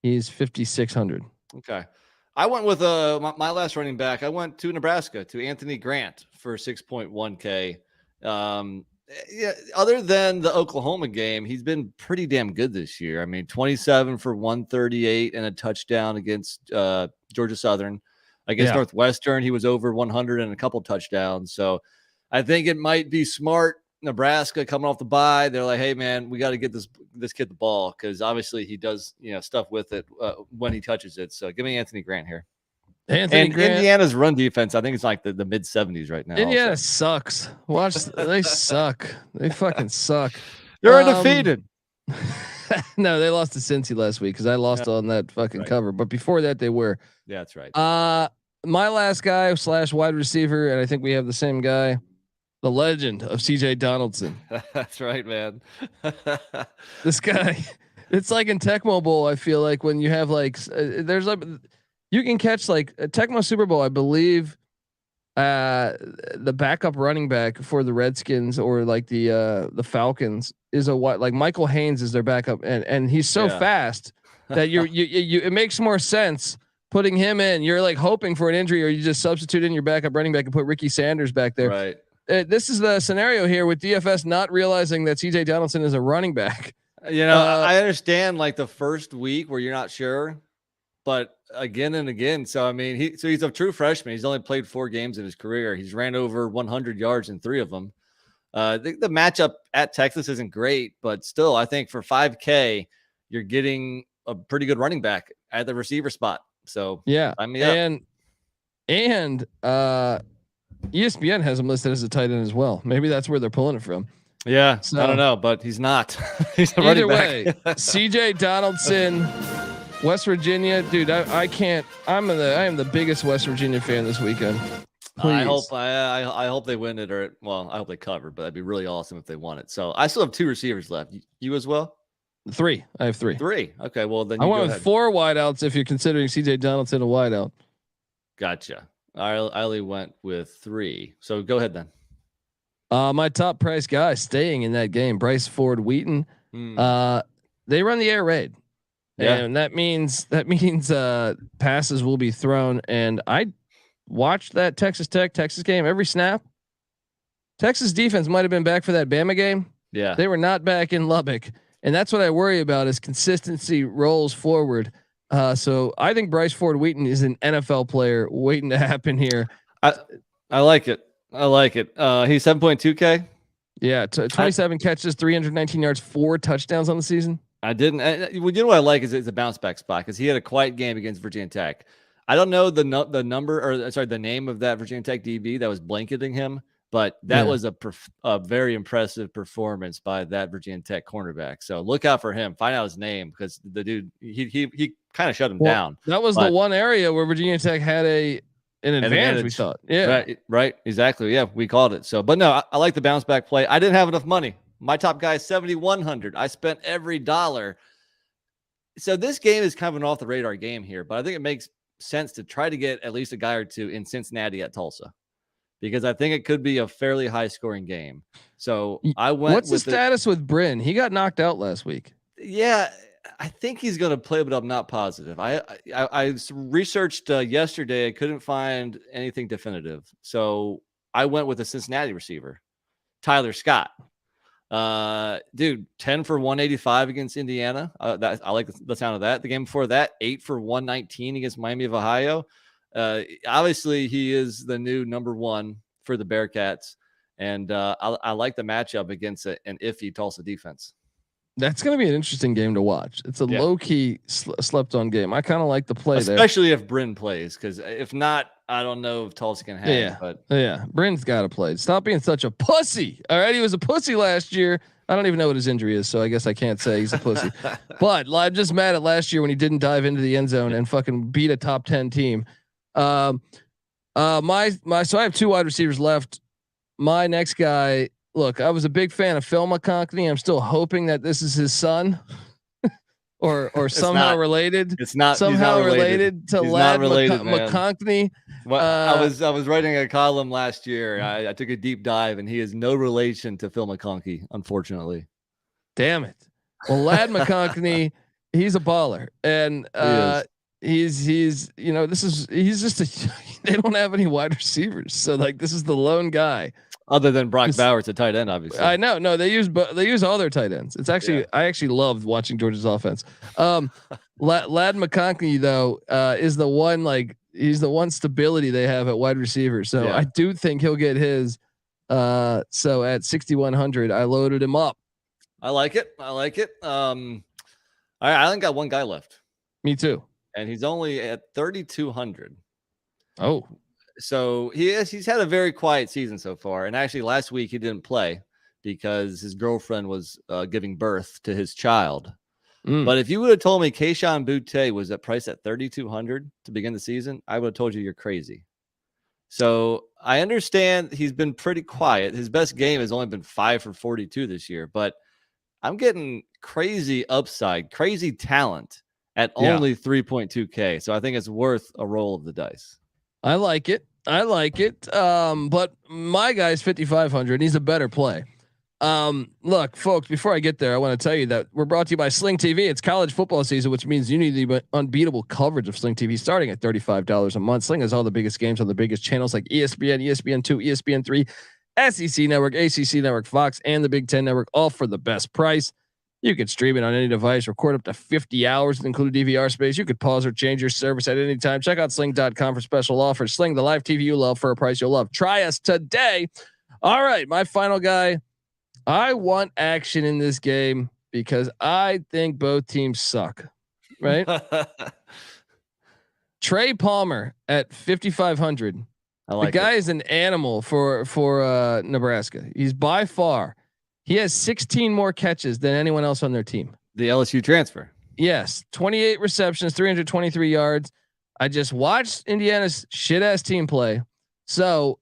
He's 5,600. Okay. I went with my last running back. I went to Nebraska to Anthony Grant for 6.1K. Other than the Oklahoma game, he's been pretty damn good this year. I mean, 27 for 138 and a touchdown against Georgia Southern. Against Northwestern, he was over 100 and a couple touchdowns. So I think it might be smart. Nebraska coming off the bye, they're like, hey man, we got to get this kid the ball, because obviously he does stuff with it when he touches it. So give me Anthony Grant here. Grant. Indiana's run defense, I think it's like the mid 70s right now. Indiana also sucks. They suck. They fucking suck. They're undefeated. No, they lost to Cincy last week because I lost on that fucking cover. But before that, they were. Yeah, that's right. My last guy / wide receiver, and I think we have the same guy. The legend of CJ Donaldson. That's right, man. This guy, it's like in Tecmo Bowl. I feel like when you have there's you can catch like a Tecmo Super Bowl. I believe the backup running back for the Redskins or like the Falcons is Michael Haynes is their backup, and he's so fast that you it makes more sense putting him in. You're like hoping for an injury, or you just substitute in your backup running back and put Ricky Sanders back there. Right. This is the scenario here with DFS not realizing that CJ Donaldson is a running back. I understand like the first week where you're not sure, but again and again. So I mean, he's a true freshman. He's only played 4 games in his career. He's ran over 100 yards in 3 of them. The matchup at Texas isn't great, but still, I think for 5K, you're getting a pretty good running back at the receiver spot. So yeah, I mean, and ESPN has him listed as a tight end as well. Maybe that's where they're pulling it from. Yeah, so, I don't know, but he's not. He's a either running way, back. CJ Donaldson, West Virginia, dude. I can't. I am the biggest West Virginia fan this weekend. Please. I hope they win it, I hope they cover, but that'd be really awesome if they won it. So I still have 2 receivers left. You as well? 3. I have 3. 3. Okay, well then I went with 4 wideouts if you're considering CJ Donaldson a wideout. Gotcha. I only went with 3. So go ahead then. My top price guy staying in that game, Bryce Ford Wheaton. They run the air raid. Yeah. And that means passes will be thrown. And I watched that Texas game every snap. Texas defense might have been back for that Bama game. Yeah. They were not back in Lubbock. And that's what I worry about is consistency rolls forward. So I think Bryce Ford Wheaton is an NFL player waiting to happen here. I like it. He's 7.2K. Yeah. 27 catches, 319 yards, 4 touchdowns on the season. I didn't. You know what I like is it's a bounce back spot because he had a quiet game against Virginia Tech. I don't know the number or the name of that Virginia Tech DB that was blanketing him, but that was a very impressive performance by that Virginia Tech cornerback. So look out for him. Find out his name because the dude he kind of shut him down. That was the one area where Virginia Tech had an advantage. We thought, right, exactly. Yeah, we called it. So, but no, I like the bounce back play. I didn't have enough money. My top guy is 7,100. I spent every dollar. So this game is kind of an off the radar game here, but I think it makes sense to try to get at least a guy or 2 in Cincinnati at Tulsa, because I think it could be a fairly high scoring game. So I went. What's the status with Bryn? He got knocked out last week. Yeah, I think he's going to play, but I'm not positive. I researched yesterday. I couldn't find anything definitive. So I went with a Cincinnati receiver, Tyler Scott. Dude, 10 for 185 against Indiana. I like the sound of that. The game before that, 8 for 119 against Miami of Ohio. Obviously, he is the new number 1 for the Bearcats, and I like the matchup against an iffy Tulsa defense. That's going to be an interesting game to watch. It's a low key slept on game. I kind of like the play especially if Bryn plays, because if not, I don't know if Tulsa can hang, but Bryn's got to play. Stop being such a pussy. All right, he was a pussy last year. I don't even know what his injury is, so I guess I can't say he's a pussy. But I'm just mad at last year when he didn't dive into the end zone and fucking beat a top 10 team. So I have 2 wide receivers left. My next guy, look, I was a big fan of Phil McConkey. I'm still hoping that this is his son. Or somehow related. It's not somehow related to Lad McConkey. Well, I was writing a column last year. I took a deep dive, and he is no relation to Phil McConkey, unfortunately. Damn it. Well, Lad McConkey, he's a baller, and he's just they don't have any wide receivers, so like this is the lone guy. Other than Brock Bowers, a tight end, obviously. I know. No, they use all their tight ends. It's actually I actually loved watching Georgia's offense. Lad McConkey though is the one, like he's the one stability they have at wide receiver. So I do think he'll get his. So at 6,100, I loaded him up. I like it. I only got one guy left. Me too. And he's only at 3,200. Oh. So he's had a very quiet season so far. And actually last week he didn't play because his girlfriend was giving birth to his child. But if you would have told me Kayshon Boutte was priced at 3,200 to begin the season, I would have told you you're crazy. So I understand he's been pretty quiet. His best game has only been 5 for 42 this year, but I'm getting crazy upside, crazy talent at only 3.2K. So I think it's worth a roll of the dice. I like it. But my guy's 5,500. He's a better play. Look, folks, before I get there, I want to tell you that we're brought to you by Sling TV. It's college football season, which means you need the unbeatable coverage of Sling TV starting at $35 a month. Sling has all the biggest games on the biggest channels like ESPN, ESPN2, ESPN3, SEC Network, ACC Network, Fox, and the Big Ten Network, all for the best price. You can stream it on any device, record up to 50 hours, include DVR space. You could pause or change your service at any time. Check out sling.com for special offers. Sling, the live TV you love for a price you'll love. Try us today. All right, my final guy. I want action in this game because I think both teams suck, right? Trey Palmer at 5,500. The guy is an animal for Nebraska. He's by far. He has 16 more catches than anyone else on their team. The LSU transfer. Yes. 28 receptions, 323 yards. I just watched Indiana's shit ass team play. So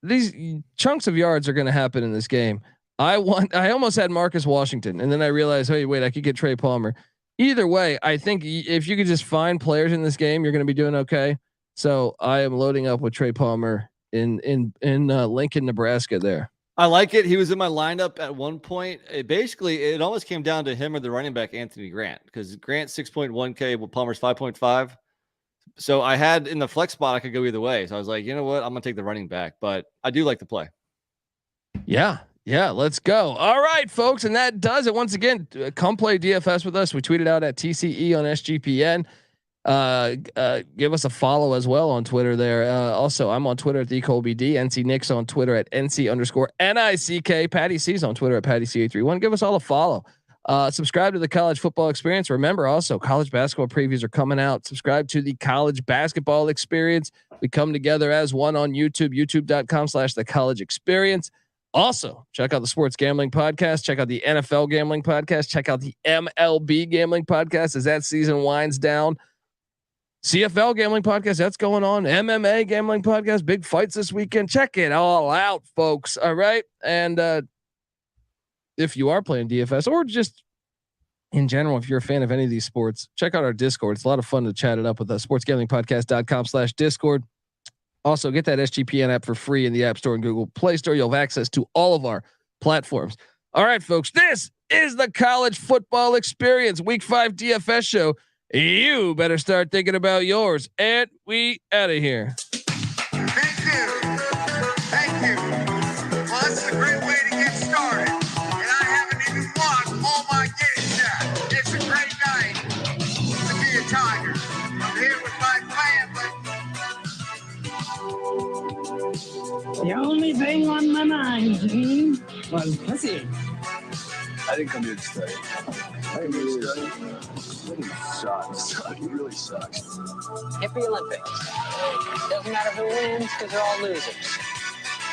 these chunks of yards are going to happen in this game. I almost had Marcus Washington, and then I realized, hey, wait, I could get Trey Palmer. Either way, I think if you could just find players in this game, you're going to be doing okay. So I am loading up with Trey Palmer in Lincoln, Nebraska there. I like it. He was in my lineup at one point. It almost came down to him or the running back, Anthony Grant, because Grant's 6.1K, well, Palmer's 5.5. So I had in the flex spot, I could go either way. So I was like, you know what? I'm going to take the running back, but I do like the play. Yeah, let's go. All right, folks. And that does it. Once again, come play DFS with us. We tweeted out at TCE on SGPN. Give us a follow as well on Twitter there. Also, I'm on Twitter at TheColbyD. NC Nick's on Twitter at NC_NICK. Patty C's on Twitter at PattyCA31. Give us all a follow. Subscribe to the College Football Experience. Remember, also college basketball previews are coming out. Subscribe to the College Basketball Experience. We come together as one on YouTube, youtube.com/the College Experience. Also, check out the Sports Gambling Podcast. Check out the NFL Gambling Podcast. Check out the MLB Gambling Podcast as that season winds down. CFL Gambling Podcast, that's going on. MMA Gambling Podcast, big fights this weekend. Check it all out, folks. All right. And if you are playing DFS or just in general, if you're a fan of any of these sports, check out our Discord. It's a lot of fun to chat it up with us. sportsgamblingpodcast.com/Discord. Also, get that SGPN app for free in the App Store and Google Play Store. You'll have access to all of our platforms. All right, folks, this is the College Football Experience Week 5 DFS show. You better start thinking about yours, and we out of here. Thank you. Well, this is a great way to get started, and I haven't even won all my games yet. It's a great night to be a Tiger. I'm here with my family. The only thing on my mind, Gene, was pussy. I didn't come here to stay. Winning sucks. He really sucks. Hippie Olympics. Doesn't matter who wins because they're all losers.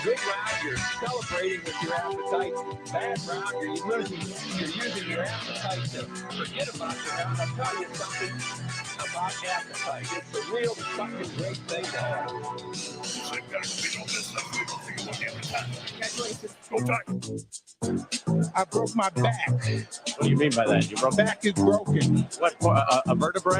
Good round, you're celebrating with your appetite. Bad round, you're losing. You're using your appetite to forget about the round. I'll tell you something about appetite. It's a real fucking great thing to have. I broke my back. What do you mean by that? Your Back is broken. what? A vertebrae?